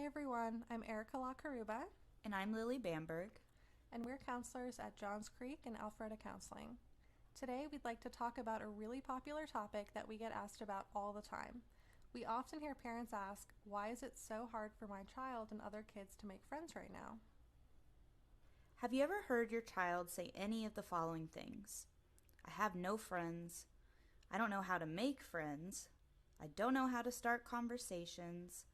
Hi everyone, I'm Erika LaCaruba. And I'm Lillie Bamberg. And we're counselors at Johns Creek and Alpharetta Counseling. Today we'd like to talk about a really popular topic that we get asked about all the time. We often hear parents ask, why is it so hard for my child and other kids to make friends right now? Have you ever heard your child say any of the following things? I have no friends. I don't know how to make friends. I don't know how to start conversations.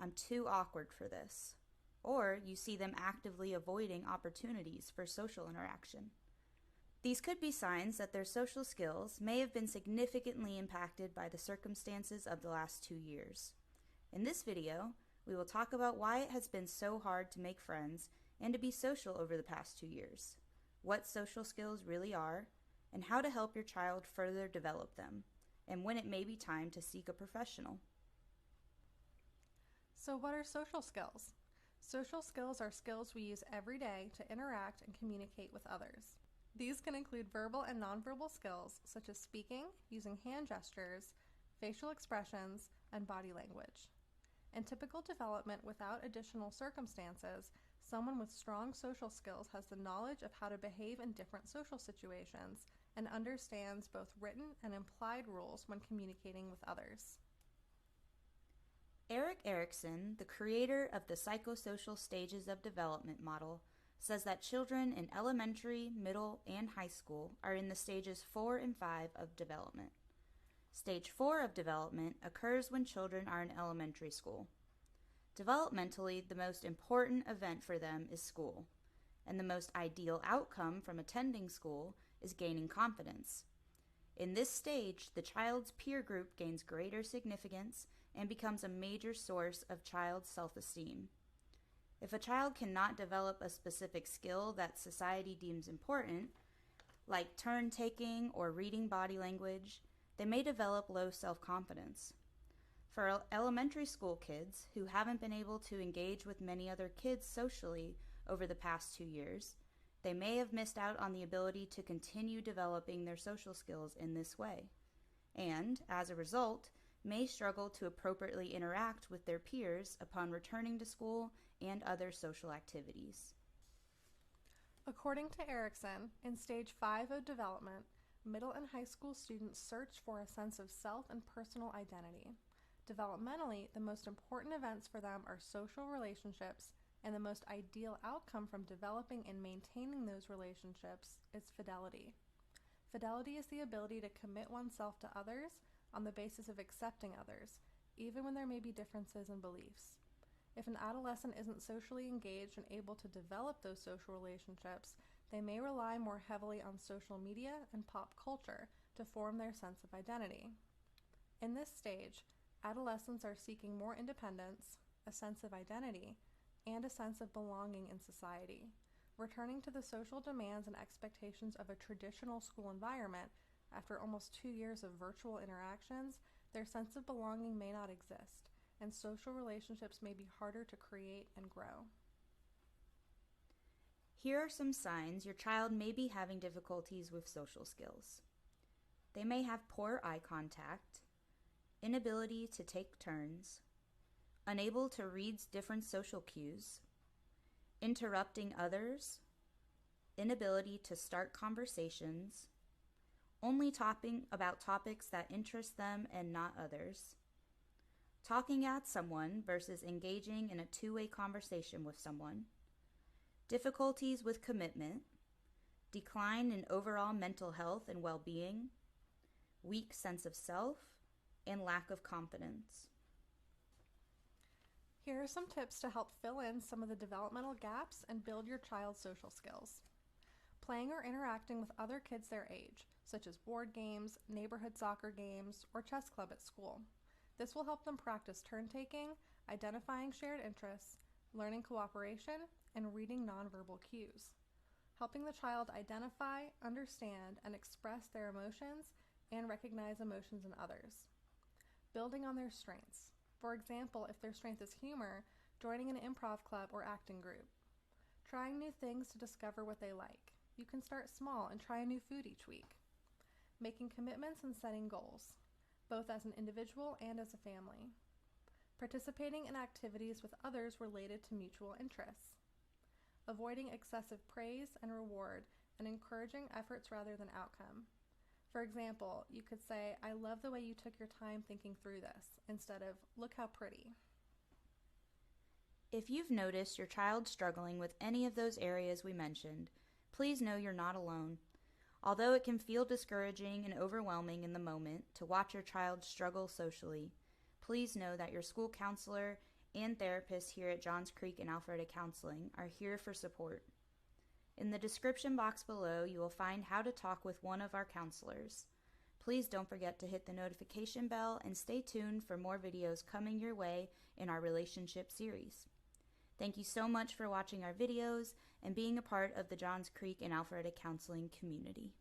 I'm too awkward for this. Or you see them actively avoiding opportunities for social interaction. These could be signs that their social skills may have been significantly impacted by the circumstances of the last 2 years. In this video, we will talk about why it has been so hard to make friends and to be social over the past 2 years, what social skills really are, and how to help your child further develop them, and when it may be time to seek a professional. So what are social skills? Social skills are skills we use every day to interact and communicate with others. These can include verbal and nonverbal skills such as speaking, using hand gestures, facial expressions, and body language. In typical development without additional circumstances, someone with strong social skills has the knowledge of how to behave in different social situations and understands both written and implied rules when communicating with others. Erik Erikson, the creator of the psychosocial stages of development model, says that children in elementary, middle, and high school are in the stages 4 and 5 of development. Stage 4 of development occurs when children are in elementary school. Developmentally, the most important event for them is school, and the most ideal outcome from attending school is gaining confidence. In this stage, the child's peer group gains greater significance and becomes a major source of child's self-esteem. If a child cannot develop a specific skill that society deems important, like turn-taking or reading body language, they may develop low self-confidence. For elementary school kids who haven't been able to engage with many other kids socially over the past 2 years, they may have missed out on the ability to continue developing their social skills in this way, and, as a result, may struggle to appropriately interact with their peers upon returning to school and other social activities. According to Erikson, in stage 5 of development, middle and high school students search for a sense of self and personal identity. Developmentally, the most important events for them are social relationships, and the most ideal outcome from developing and maintaining those relationships is fidelity. Fidelity is the ability to commit oneself to others on the basis of accepting others, even when there may be differences in beliefs. If an adolescent isn't socially engaged and able to develop those social relationships, they may rely more heavily on social media and pop culture to form their sense of identity. In this stage, adolescents are seeking more independence, a sense of identity, and a sense of belonging in society. Returning to the social demands and expectations of a traditional school environment, after almost 2 years of virtual interactions, their sense of belonging may not exist, and social relationships may be harder to create and grow. Here are some signs your child may be having difficulties with social skills. They may have poor eye contact, inability to take turns, unable to read different social cues, interrupting others, inability to start conversations, only talking about topics that interest them and not others, talking at someone versus engaging in a two-way conversation with someone, difficulties with commitment, decline in overall mental health and well-being, weak sense of self, and lack of confidence. Here are some tips to help fill in some of the developmental gaps and build your child's social skills. Playing or interacting with other kids their age, such as board games, neighborhood soccer games, or chess club at school. This will help them practice turn-taking, identifying shared interests, learning cooperation, and reading nonverbal cues. Helping the child identify, understand, and express their emotions and recognize emotions in others. Building on their strengths. For example, if their strength is humor, joining an improv club or acting group. Trying new things to discover what they like. You can start small and try a new food each week. Making commitments and setting goals, both as an individual and as a family. participating in activities with others related to mutual interests, avoiding excessive praise and reward, and encouraging efforts rather than outcome. For example, you could say, "I love the way you took your time thinking through this," instead of, "Look how pretty." If you've noticed your child struggling with any of those areas we mentioned, please know you're not alone. Although it can feel discouraging and overwhelming in the moment to watch your child struggle socially, please know that your school counselor and therapists here at Johns Creek and Alpharetta Counseling are here for support. In the description box below, you will find how to talk with one of our counselors. Please don't forget to hit the notification bell and stay tuned for more videos coming your way in our relationship series. Thank you so much for watching our videos and being a part of the Johns Creek and Alpharetta Counseling community.